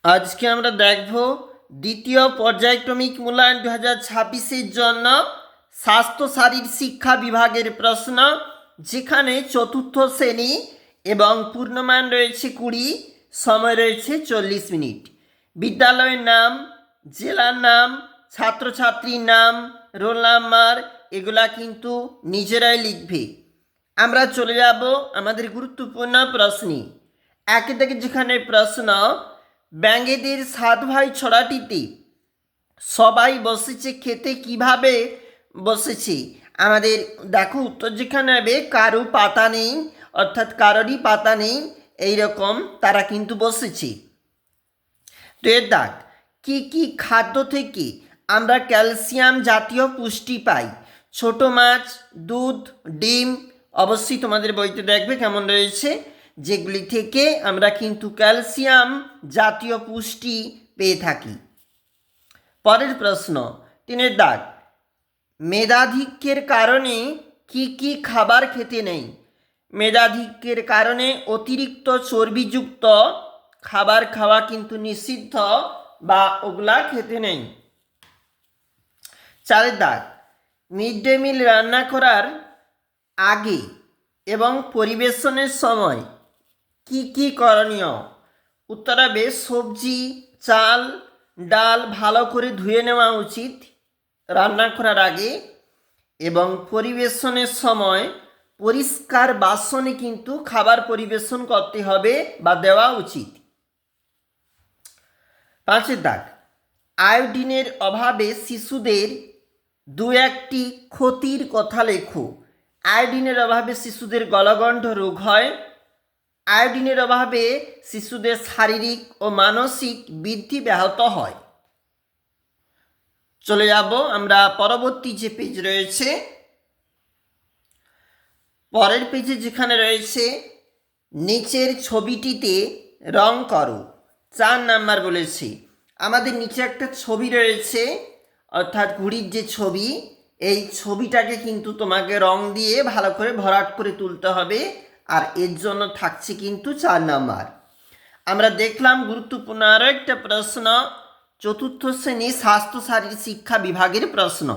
আজকে আমরা দেখব দ্বিতীয় পর্যায়ক্রমিক মূল্যায়ন 2026-এর জন্য স্বাস্থ্য শারীর শিক্ষা বিভাগের প্রশ্ন, যেখানে চতুর্থ শ্রেণী এবং পূর্ণমান রয়েছে 20, সময় রয়েছে 40 মিনিট। বিদ্যালয়ের নাম, জেলার নাম, ছাত্রছাত্রীর নাম, রোল নাম্বার এগুলা কিন্তু নিজেরাই লিখবে। আমরা চলে যাব আমাদের গুরুত্বপূর্ণ প্রশ্নে। একে থেকে যেখানে প্রশ্ন, ব্যাঙেদের 7 ভাই ছড়াটিতে সবাই বসেছে খেতে, কিভাবে বসেছে? আমাদের দেখো উত্তর যেখানে হবে কারো পাতা নেই, অর্থাৎ কারোরই পাতা নেই, এইরকম তারা কিন্তু বসেছে। তো এর দাগ, কি কি খাদ্য থেকে আমরা ক্যালসিয়াম জাতীয় পুষ্টি পাই? ছোট মাছ, দুধ, ডিম, অবশ্যই তোমাদের বইতে দেখবে কেমন রয়েছে, যেগুলি থেকে আমরা কিন্তু ক্যালসিয়াম জাতীয় পুষ্টি পেয়ে থাকি। পরের প্রশ্ন 3 দাগ, মেধাধিক্যের কারণে কি কি খাবার খেতে নেই? মেধাধিক্যের কারণে অতিরিক্ত চর্বিযুক্ত খাবার খাওয়া কিন্তু নিষিদ্ধ, বা ওগুলা খেতে নেই। 4 দাগ, মিড ডে মিল রান্না করার আগে এবং পরিবেশনের সময় কি কি করণীয়? উত্তর হবে সবজি, চাল, ডাল ভালো করে ধুয়ে নেওয়া উচিত রান্না করার আগে, এবং পরিবেশনের সময় পরিষ্কার বাসনে কিন্তু খাবার পরিবেশন করতে হবে বা দেওয়া উচিত। 5 দাগ, আয়োডিনের অভাবে শিশুদের 2-1টি ক্ষতির কথা লেখো। আয়োডিনের অভাবে শিশুদের গলগণ্ড রোগ হয়। আয়োডিনের অভাবে শিশুদের শারীরিক ও মানসিক বৃদ্ধি ব্যাহত হয়। চলে যাব আমরা পরবর্তী যে পেজ রয়েছে, পরের পেজে যেখানে রয়েছে নিচের ছবিটিতে রং করো। 4 নাম্বার বলেছি। আমাদের নিচে একটা ছবি রয়েছে, অর্থাৎ ঘুড়ির যে ছবি, এই ছবিটাকে কিন্তু তোমাকে রং দিয়ে ভালো করে ভরাট করে তুলতে হবে, আর এর জন্য থাকছে কিন্তু 4 নাম্বার। আমরা দেখলাম গুরুত্বপূর্ণ আরও একটা প্রশ্ন, চতুর্থ শ্রেণী স্বাস্থ্য শারীর শিক্ষা বিভাগের প্রশ্ন।